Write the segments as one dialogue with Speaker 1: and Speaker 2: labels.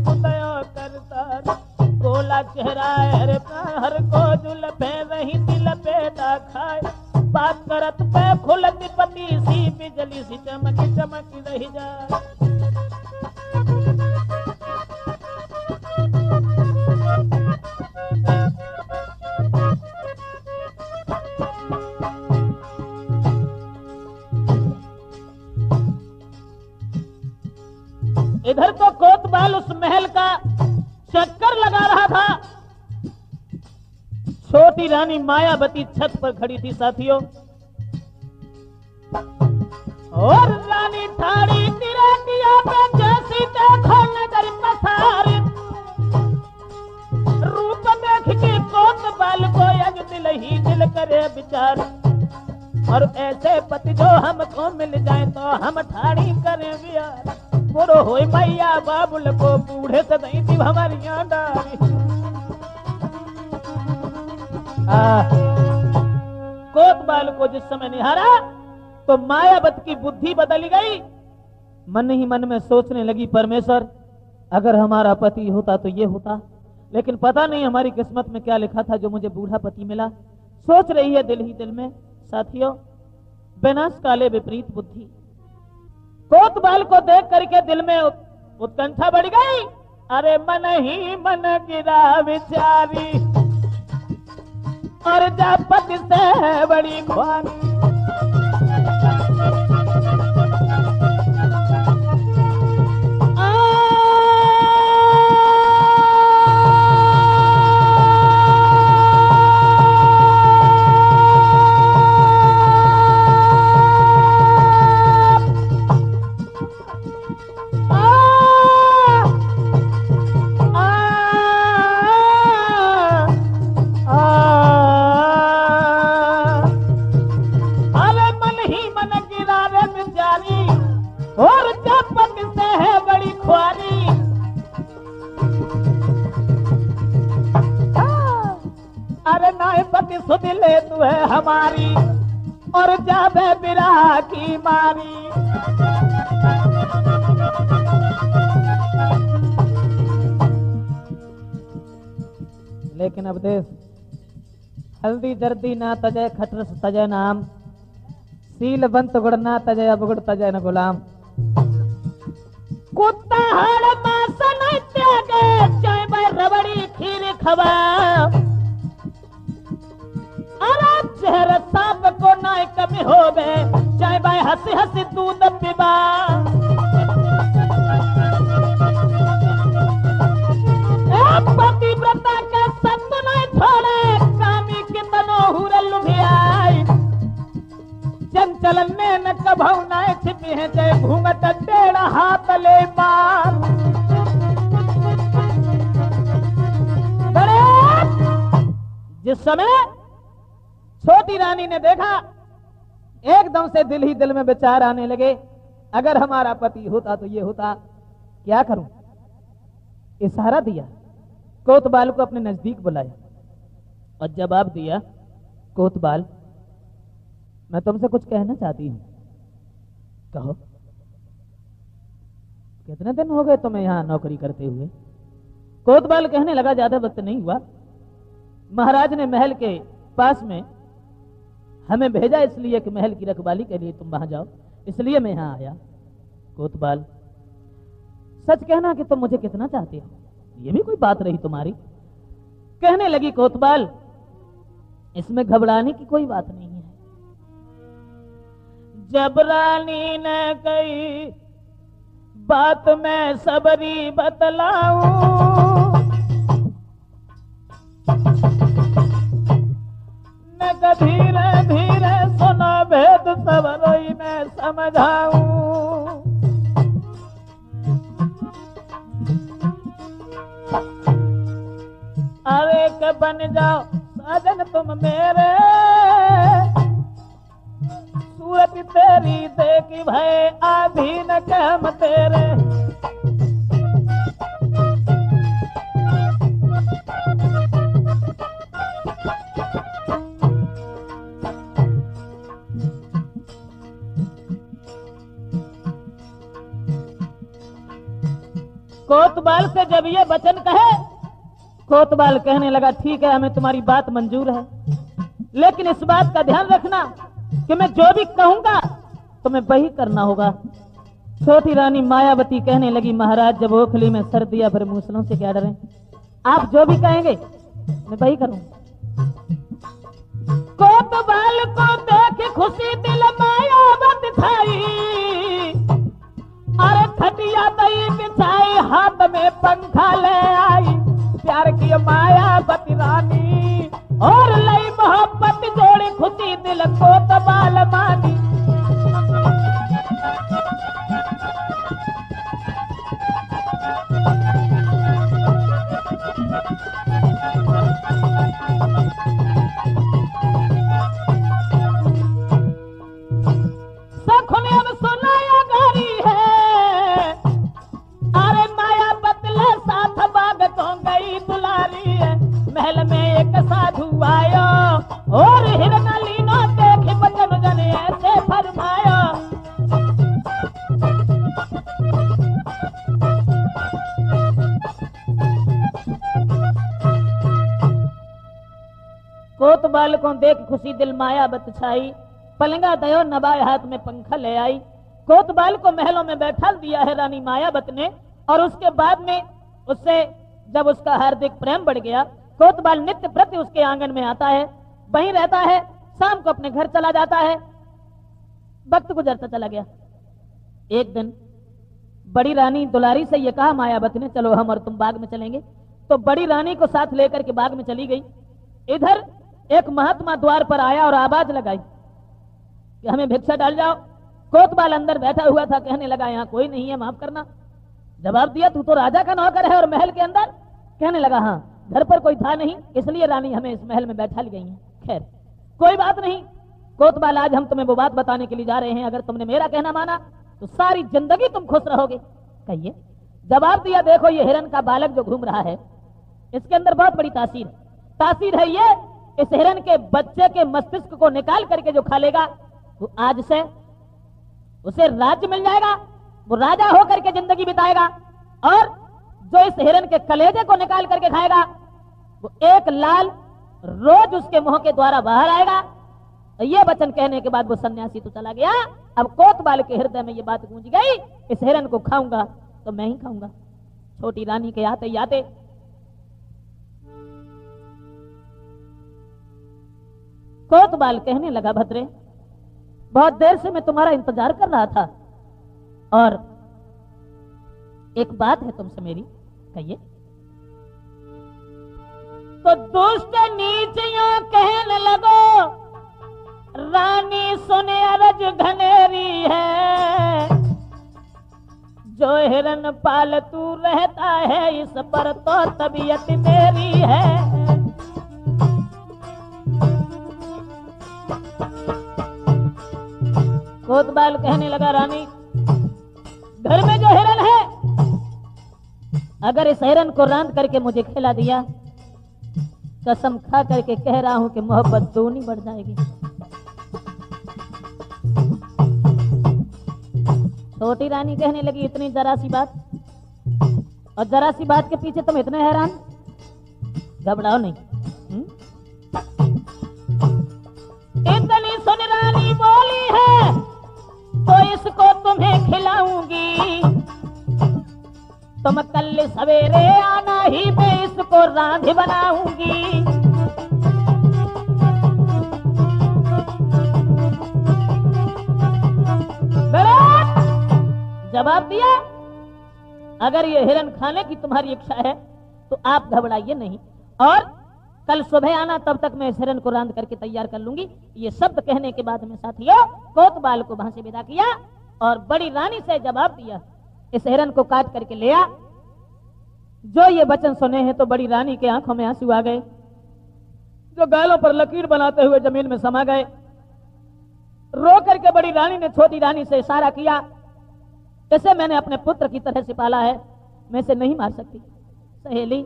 Speaker 1: उदयो करता गोला चेहरा हर हर को जुल्फे रही दिल पेटा खाए बात करत पे खुलती पति सी बिजली सी चमक चमक रही जाए इधर तो कोतवाल उस महल का चक्कर लगा रहा था। छोटी रानी मायावती छत पर खड़ी थी साथियों और रानी ठाड़ी तिरंगिया पे जैसी देखो नजर पसारी रूप देख के कोतवाल को यज दिल ही दिल करे विचार और ऐसे पति जो हमको मिल जाए तो हम ठाड़ी करें बियार बुरो होई मैया बाबुल को बूढ़े से नहीं थी हमारी डारी कोतवाल को जिस समय निहारा तो मायावत की बुद्धि बदल गई। मन ही मन में सोचने लगी परमेश्वर अगर हमारा पति होता तो ये होता लेकिन पता नहीं हमारी किस्मत में क्या लिखा था जो मुझे बूढ़ा पति मिला। सोच रही है दिल ही दिल में साथियों विनाश काले विपरीत बुद्धि। कोतवाल को देख करके दिल में उत्कंठा बढ़ गई। अरे मन ही मन गिरा विचारी और जापत से बड़ी ख्वानी और जापत से है बड़ी ख्वारी अरे नाय पति सुध ले तू है हमारी और जाबे बिरहा की मारी लेकिन अब देख हल्दी जर्दी ना तजय खटरस तजय नाम सीलवंत गुड़ना तजय अबगुड़ तजय न गुलाम कुत्ता हड़ मासन त्यागे चाय बाय रबड़ी खीर खवा अरे चेहरा सांप को ना कमी होवे चाय बाय हंसी हंसी दूध पिबा पतिव्रता का सत्य नहीं छोड़े कामी के तनो हुरल लुभियाई चंचल में न कभौ नाय छिपी है जय घूंघट टेढ़ा हाथ ले मार जिस समय छोटी रानी ने देखा एकदम से दिल ही दिल में विचार आने लगे अगर हमारा पति होता तो ये होता क्या करूं। इशारा दिया कोतवाल को अपने नजदीक बुलाया और जवाब दिया कोतवाल मैं तुमसे कुछ कहना चाहती हूं कहो। कितने दिन हो गए तुम्हें यहां नौकरी करते हुए। कोतवाल कहने लगा ज्यादा वक्त नहीं हुआ महाराज ने महल के पास में हमें भेजा इसलिए कि महल की रखवाली के लिए तुम वहां जाओ इसलिए मैं यहां आया। कोतवाल सच कहना कि तुम मुझे कितना चाहते हो ये भी कोई बात रही तुम्हारी। कहने लगी कोतवाल इसमें घबराने की कोई बात नहीं है। जब रानी ने कही बात मैं सबरी बतलाऊं न धीरे धीरे सुनो भेद सबरी मैं समझाऊं। अरे के बन जाओ साजन तुम मेरे सूरत तेरी देखी भय आधी न कहम तेरे। कोतवाल से जब ये वचन कहे, कोतवाल कहने लगा ठीक है, हमें तुम्हारी बात मंजूर है, लेकिन इस बात का ध्यान रखना कि मैं जो भी कहूंगा तुम्हें वही करना होगा। छोटी रानी मायावती कहने लगी, महाराज जब ओखली में सर दिया फिर मूसलों से क्या डरें, आप जो भी कहेंगे मैं वही करूंगा। कोतवाल को देख खुशी दिल मायावती छाई, अरे खटिया दई बिछाई, हाथ में पंखा ले आई, प्यार की मायावती रानी और लई मोहब्बत जोड़ी, खुशी दिल कोतवाल मानी। महल में एक साधु आयो और हिरन लीनो देख बचन जन ऐसे फरमाया, कोतवाल को देख खुशी दिल मायावत छाई, पलंगा दयो नबाए हाथ में पंखा ले आई। कोतवाल को महलों में बैठा दिया है रानी मायावत ने, और उसके बाद में उससे जब उसका हार्दिक प्रेम बढ़ गया, कोतवाल नित्य प्रति उसके आंगन में आता है, वहीं रहता है, शाम को अपने घर चला जाता है। वक्त गुजरता चला गया। एक दिन बड़ी रानी दुलारी से ये कहा मायावती ने, चलो हम और तुम बाग में चलेंगे। तो बड़ी रानी को साथ लेकर के बाग में चली गई। इधर एक महात्मा द्वार पर आया और आवाज लगाई कि हमें भिक्षा डाल जाओ। कोतवाल अंदर बैठा हुआ था, कहने लगा यहाँ कोई नहीं है, माफ करना। जवाब दिया, तू तो राजा का नौकर है और महल के अंदर। कहने लगा हाँ, घर पर कोई था नहीं, इसलिए रानी हमें इस महल में बैठा ली गई है। खैर कोई बात नहीं कोतवाल, आज हम तुम्हें वो बात बताने के लिए जा रहे हैं, अगर तुमने मेरा कहना माना तो सारी जिंदगी तुम खुश रहोगे। कहिए। जवाब दिया, देखो ये हिरन का बालक जो घूम रहा है, इसके अंदर बहुत बड़ी तासीर है। ये इस हिरन के बच्चे के मस्तिष्क को निकाल करके जो खा लेगा, तो आज से उसे राज्य मिल जाएगा, वो राजा होकर के जिंदगी बिताएगा। और जो इस हिरन के कलेजे को निकाल करके खाएगा, वो 1 लाल रोज उसके मुंह के द्वारा बाहर आएगा। ये वचन कहने के बाद वो सन्यासी तो चला गया। अब कोतवाल के हृदय में ये बात गूंज गई, इस हिरन को खाऊंगा तो मैं ही खाऊंगा। छोटी रानी के आते ही आते कोतवाल कहने लगा, भद्रे बहुत देर से मैं तुम्हारा इंतजार कर रहा था, और एक बात है तुमसे मेरी। कहिए। तो दुष्ट नीचियों कहने लगो, रानी सुने अरज घनेरी है, जो हिरन पालतू रहता है इस पर तो तबीयत मेरी है। कोतवाल कहने लगा, रानी घर में जो हिरन है, अगर इस हिरन को रांध करके मुझे खिला दिया, कसम खा करके कह रहा हूं कि मोहब्बत दूनी बढ़ जाएगी। छोटी रानी कहने लगी, इतनी जरा सी बात, और जरा सी बात के पीछे तुम इतने हैरान, घबराओ नहीं। इतनी सुन रानी बोली है तो इसको तुम्हें खिलाऊंगी, तुम कल सवेरे आना ही मैं इसको रांध बनाऊंगी। जवाब दिया, अगर ये हिरन खाने की तुम्हारी इच्छा है तो आप घबराइए नहीं, और कल सुबह आना, तब तक मैं इस हिरन को रांध करके तैयार कर लूंगी। ये शब्द कहने के बाद में साथियों कोतवाल को वहां से विदा किया और बड़ी रानी से जवाब दिया, इस हिरन को काट करके ले आ। जो ये वचन सुने हैं तो बड़ी रानी के आंखों में आंसू आ गए, जो गालों पर लकीर बनाते हुए जमीन में समा गए। रो करके बड़ी रानी ने छोटी रानी से इशारा किया, इसे मैंने अपने पुत्र की तरह से पाला है, मैं इसे नहीं मार सकती। सहेली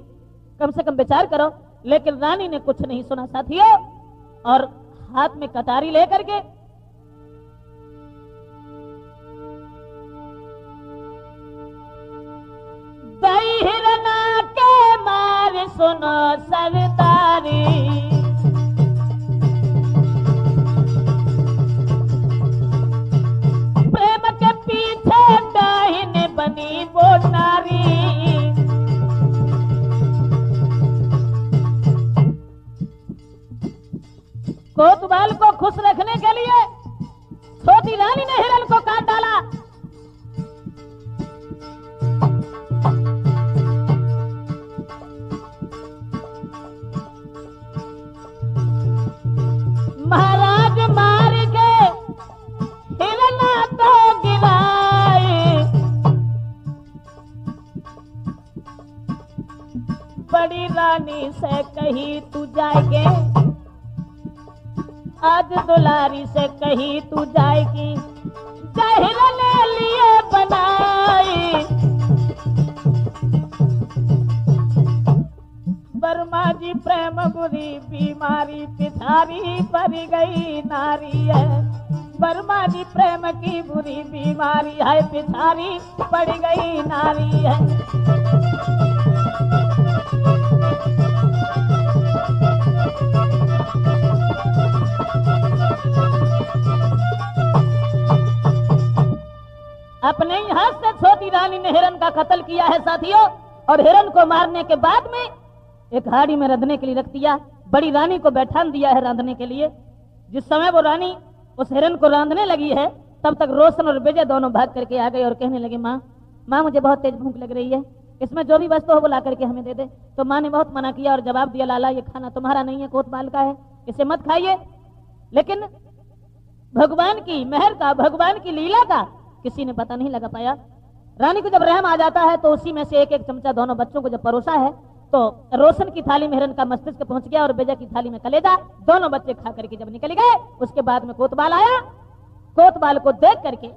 Speaker 1: कम से कम विचार करो। लेकिन रानी ने कुछ नहीं सुना साथियों, और हाथ में कटारी लेकर के दही सुनो सरदारी। प्रेम के पीछे डाहिन बनी वो नारी। कोतवाल को खुश रखने के लिए छोटी रानी ने हिरण को काट डाला। महाराज मार के हिरण तो गिराए। बड़ी रानी से कही तू जाएगे, आज दुलारी से कही तू जाएगी, हिरण लिए बनाई। बर्मा जी प्रेम बुरी बीमारी, पिछारी पड़ गई नारी है। बर्मा जी प्रेम की बुरी बीमारी है, पिछारी पड़ गई नारी है। अपने ही हाथ से छोटी रानी ने हिरण का कत्ल किया है साथियों, और हिरण को मारने के बाद में एक हाड़ी में रंधने के लिए रख दिया। बड़ी रानी को बैठान दिया है रांधने के लिए। जिस समय वो रानी उस हिरण को रांधने लगी है, तब तक रोशन और विजय दोनों भाग करके आ गए और कहने लगे, माँ माँ मुझे बहुत तेज भूख लग रही है, इसमें जो भी वस्तु हो वो ला करके हमें दे दे। तो माँ ने बहुत मना किया और जवाब दिया, लाला ये खाना तुम्हारा नहीं है, कोतवाल का है, इसे मत खाइए। लेकिन भगवान की मेहर का, भगवान की लीला का किसी ने पता नहीं लगा पाया। रानी को जब रहम आ जाता है तो उसी में से एक एक चमचा दोनों बच्चों को जब परोसा है तो रोशन की थाली में हिरण का मस्तिष्क पहुंच गया और विजय की थाली में कलेजा। दोनों बच्चे खा करके जब निकल गए, उसके बाद में कोतवाल आया। कोतवाल को देख करके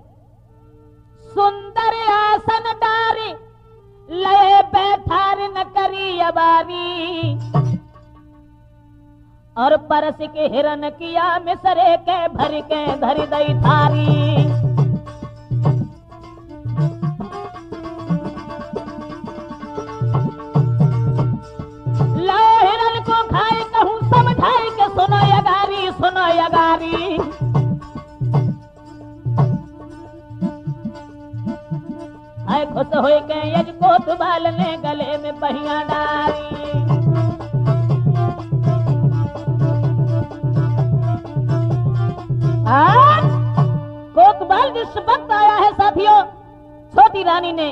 Speaker 1: सुंदर आसन डारी, लय बैठार न करी अबारी, और परस के हिरण किया मिसरे के भर के धर दई थारी। हिरण को खाए कहूं समझाए के सुनो यगारी, सुनो यगारी। आए खुश हो के यज कोतवाल ने गले में पहिया डाली। कोतवाल जिस वक्त आया है साथियों, छोटी रानी ने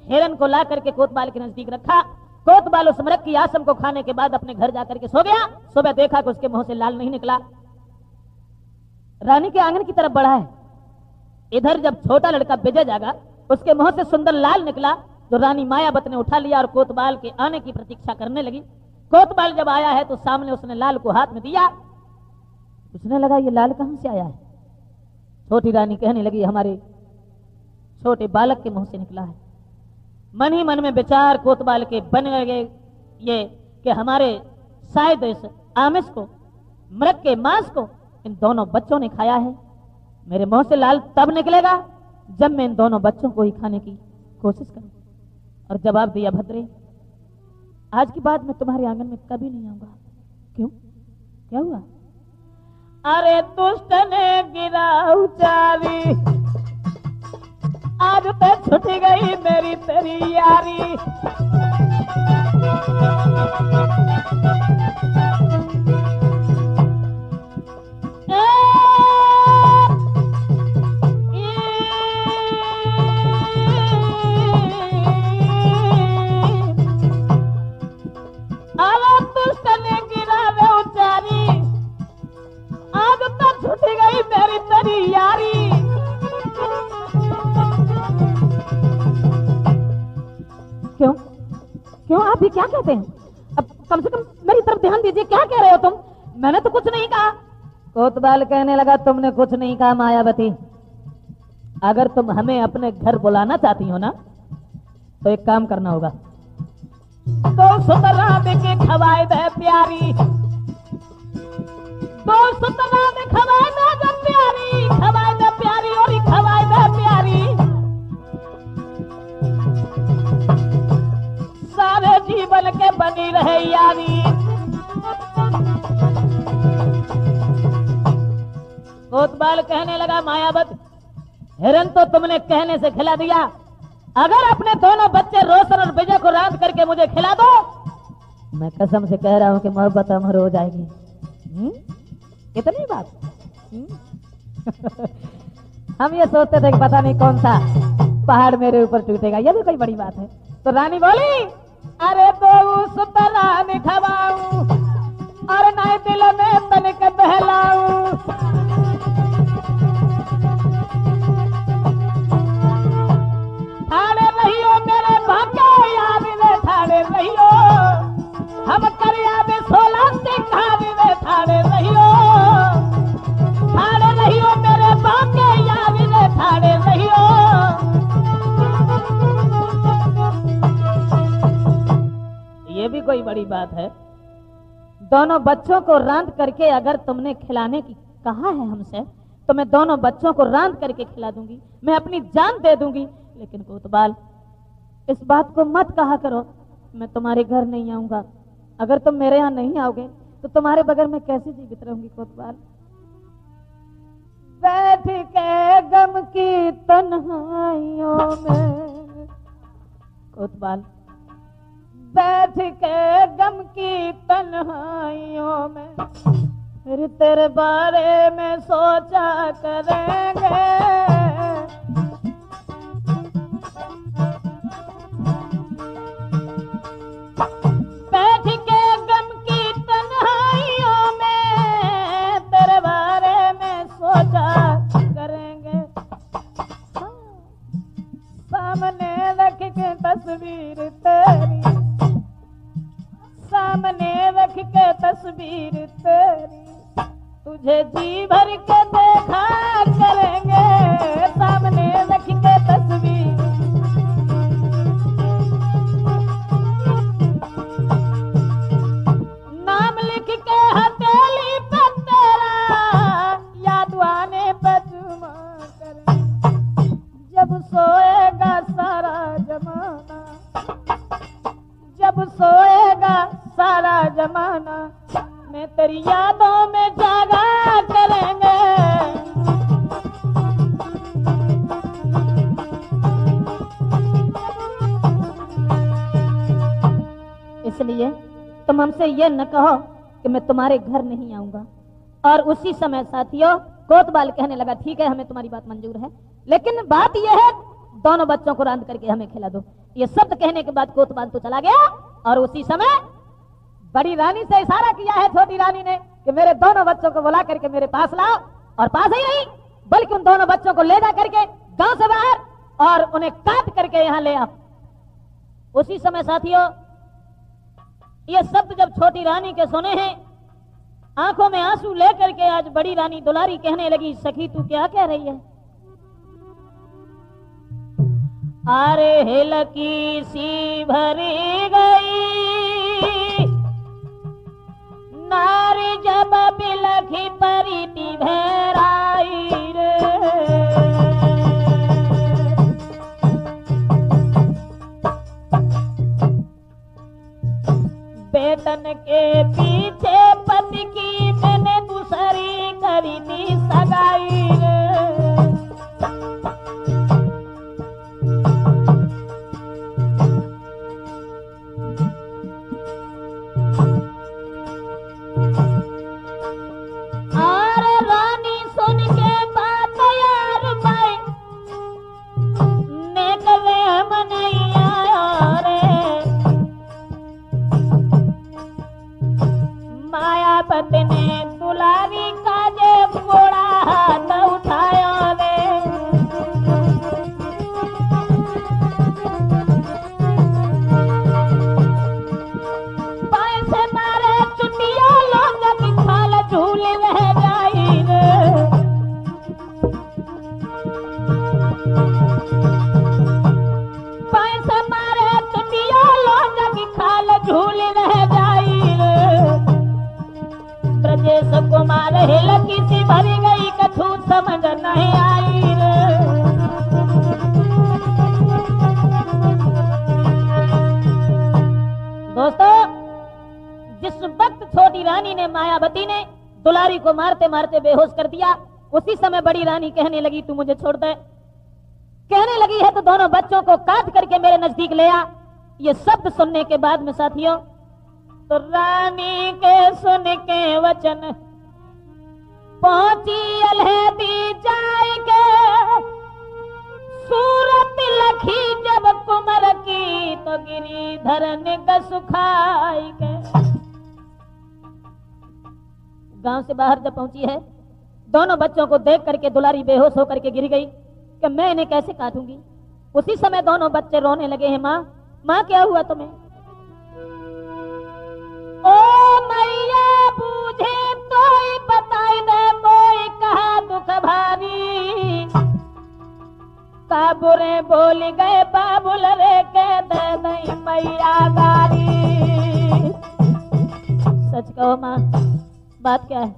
Speaker 1: हिरण को ला करके कोतवाल के नजदीक रखा। कोतवाल उस मृग की आसम को खाने के बाद अपने घर जाकर के सो गया। सुबह देखा कि उसके मुंह से लाल नहीं निकला। रानी के आंगन की तरफ बढ़ा है। इधर जब छोटा लड़का विजय जागा, उसके मुंह से सुंदर लाल निकला। तो रानी मायावत ने उठा लिया और कोतवाल के आने की प्रतीक्षा करने लगी। कोतवाल जब आया है तो सामने उसने लाल को हाथ में दिया। उसने लगा ये लाल कहां से आया है। छोटी रानी कहने लगी हमारे छोटे बालक के मुंह से निकला है। मन ही मन में विचार कोतवाल के बन गए ये कि हमारे शायद इस आमिष को, मृग के मांस को इन दोनों बच्चों ने खाया है। मेरे मुंह से लाल तब निकलेगा जब मैं इन दोनों बच्चों को ही खाने की कोशिश करूं। और जवाब दिया, भद्रे आज के बाद मैं तुम्हारे आंगन में कभी नहीं आऊंगा। क्यों, क्या हुआ? अरे दुष्ट ने गिरा उचारी, आज तो छूट गई मेरी तेरी यारी। दुष्ट ने गिरा रे उचारी, आज तो छूट गई मेरी तेरी यारी। क्यों क्यों आप भी क्या कहते हैं? अब कम से कम मेरी तरफ ध्यान दीजिए, क्या कह रहे हो तुम? मैंने तो कुछ नहीं कहा। कोतवाल कहने लगा, तुमने कुछ नहीं कहा मायावती। अगर तुम हमें अपने घर बुलाना चाहती हो ना, तो एक काम करना होगा। तो सुतरा के खवाए दे प्यारी, तो सुतरा में खवाए दे प्यारी, खवाए दे प्यारी और खवाए दे प्यारी। तुम्हारे जीवन के बनी रहे यारी। कोतवाल कहने लगा, मायावत हिरन तो तुमने कहने से खिला दिया, अगर अपने दोनों बच्चे रोशन और विजय को रांध करके मुझे खिला दो, मैं कसम से कह रहा हूं कि मोहब्बत अमर हो जाएगी। इतनी बात। हम ये सोचते थे कि पता नहीं कौन सा पहाड़ मेरे ऊपर टूटेगा, ये भी कोई बड़ी बात है। तो रानी बोली, अरे तो उस तरह निखवाऊं और नहीं दिल में तनिक बहलाऊं, ठाड़े रहियो मेरे भाग्य याद में, ठाड़े रहियो हम करिया में 16 सिंघारी में, ठाड़े रहियो मेरे भाग्य याद में, ठाड़े रहियो। ये भी कोई बड़ी बात है। दोनों बच्चों को रांध करके अगर तुमने खिलाने की कहा है हमसे, तो मैं दोनों बच्चों को रांध करके खिला दूंगी, मैं अपनी जान दे दूंगी। लेकिन कोतवाल, इस बात को मत कहा करो मैं तुम्हारे घर नहीं आऊंगा। अगर तुम मेरे यहाँ नहीं आओगे तो तुम्हारे बगैर मैं कैसे जीवित रहूंगी। कोतवाल, बैठ के गम की तन्हाइयों में, कोतवाल बैठ के गम की तन्हाइयों में, फिर तेरे बारे में सोचा करेंगे। बैठ के गम की तन्हाइयों में, तेरे बारे में सोचा करेंगे। सामने रख के तस्वीर तेरी, सामने रख के तस्वीर तेरी, तुझे जी भर के देखा करेंगे। सामने रख के तस्वीर, नाम लिख के हथेली पर तेरा, याद आने पर चुमा करेंगे। जब सोएगा सारा जमाना, जब सोएगा सारा जमाना, मैं तेरी यादों में जागा करेंगे। इसलिए तुम हमसे ये न कहो कि मैं तुम्हारे घर नहीं आऊंगा। और उसी समय साथियों, कोतवाल कहने लगा, ठीक है हमें तुम्हारी बात मंजूर है, लेकिन बात यह है दोनों बच्चों को रांध करके हमें खिला दो। ये शब्द कहने के बाद कोतवाल तो चला गया। और उसी समय बड़ी रानी से इशारा किया है छोटी रानी ने कि मेरे दोनों बच्चों को बुला करके मेरे पास लाओ। और पास ही नहीं बल्कि उन दोनों बच्चों को ले जा करके गांव से बाहर और उन्हें काट करके यहां ले आओ। उसी समय साथियों, ये शब्द जब छोटी रानी के सुने हैं, आंखों में आंसू लेकर के आज बड़ी रानी दुलारी कहने लगी, सखी तू क्या कह रही है? अरे हिलकी सी भरी गई नारी जब बिलखी परिति भैराई रे, बेटन के पीछे पति की मैंने दूसरी करी थी सगाई रे। ने दुलारी का जे घोड़ा हाथ उठाया रे, पैसे मारे चुटिया लोग की खाल झूल रह जाई रे, पैसे मारे चुटिया लोग की खाल झूल रह जाई रे। ब्रजेश कुमार हिलकी सी भरी गई कछु समझ नहीं आई रे।
Speaker 2: दोस्तों, जिस वक्त छोटी रानी ने, मायावती ने दुलारी को मारते मारते बेहोश कर दिया, उसी समय बड़ी रानी कहने लगी तू मुझे छोड़ दे। कहने लगी है तो दोनों बच्चों को काट करके मेरे नजदीक ले आ। ये शब्द सुनने के बाद में साथियों, तो रानी के सुन के वचन पहुंची अलहदी जाय के, सूरत लखी जब कुमर की तो गिरिधर ने सुखाई के। गांव से बाहर जब पहुंची है, दोनों बच्चों को देख करके दुलारी बेहोश होकर के गिर गई कि मैं इन्हें कैसे काटूंगी। उसी समय दोनों बच्चे रोने लगे हैं, माँ माँ क्या हुआ तुम्हें? ओ मैया बूझे तो ही बताई दे मोई कहा दुख भारी, काबुरे बोल गए बाबुल रे के दे दई मैया गारी। सच कहो माँ, बात क्या है?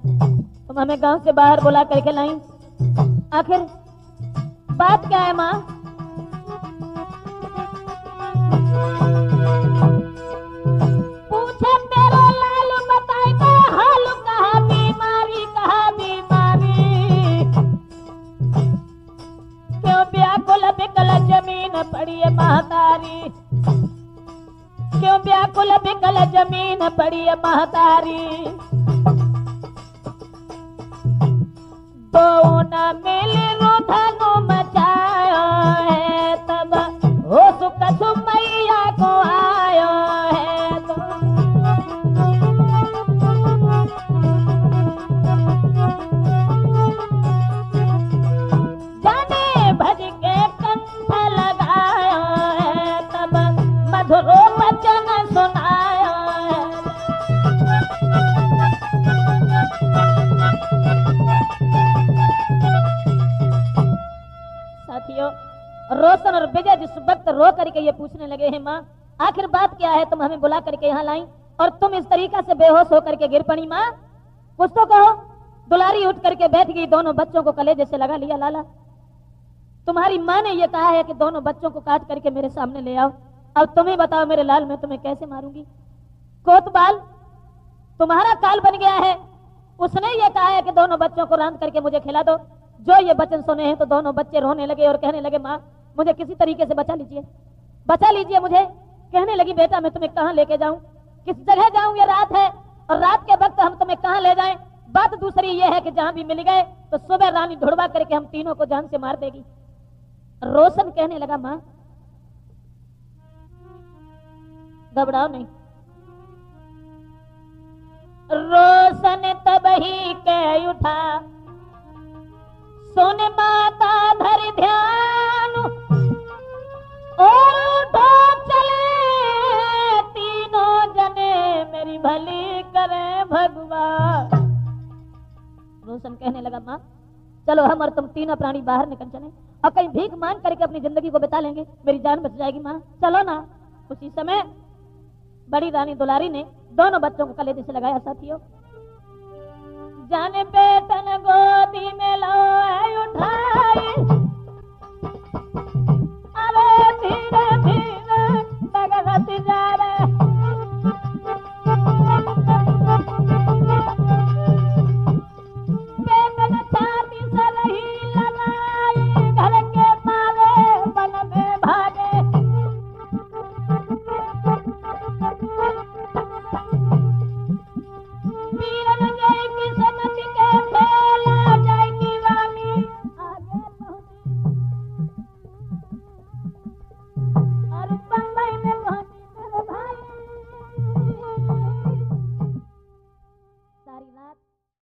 Speaker 2: तुम हमें गांव से बाहर बुला करके लाई, आखिर बात क्या है माँ? पूछे मेरा लाल बताए तो हाल कहा बीमारी, कहा बीमारी, क्यों व्याकुल बिकल जमीन पड़ी है महतारी, क्यों व्याकुल बिकल जमीन पड़ी है महतारी, तो न मिली रुधनु मचायो है, तब हो सुख मैया को आयो है तो। जाने भज के कंठ लगायो है, तब मधुर वचन सुनायो है। साथियों, रोशन और विजय जिस वक्त रो करके ये पूछने लगे हैं, माँ आखिर बात क्या है? तुम हमें बुला करके यहाँ लाई और तुम इस तरीका से बेहोश होकर के गिर पड़ी। माँ कुछ तो कहो। दुलारी उठ करके बैठ गई, दोनों बच्चों को कलेजे से लगा लिया। लाला, तुम्हारी माँ ने ये कहा है कि दोनों बच्चों को काट करके मेरे सामने ले आओ। अब तुम्हें बताओ मेरे लाल, मैं तुम्हें कैसे मारूंगी? कोतवाल, तुम्हारा काल बन गया है। उसने ये कहा है कि दोनों बच्चों को रांध करके मुझे खिला दो। जो ये वचन सुने हैं तो दोनों बच्चे रोने लगे और कहने लगे, माँ मुझे किसी तरीके से बचा लीजिए, बचा लीजिए मुझे। कहने लगी, बेटा मैं तुम्हें कहाँ लेके जाऊं, किस जगह जाऊं? ये रात है और रात के वक्त हम तुम्हें कहाँ ले जाएं? बात दूसरी ये है कि जहां भी मिल गए तो सुबह रानी ढूंढवा करके हम तीनों को जान से मार देगी। रोशन कहने लगा, माँ घबराओ नहीं। रोशन तब ही कह उठा, सुन माता धर ध्यान और उठो चले तीनों जने, मेरी भली करे भगवान। रोशन कहने लगा, माँ चलो हम और तुम तीनों प्राणी बाहर निकल चले और कहीं भीख मांग करके अपनी जिंदगी को बिता लेंगे, मेरी जान बच जाएगी। माँ चलो ना। उसी समय बड़ी रानी दुलारी ने दोनों बच्चों को कलेजे से लगाया। साथियों, जाने बेटन गोदी में लो उठाई, अरे धीरे धीरे भगवत जा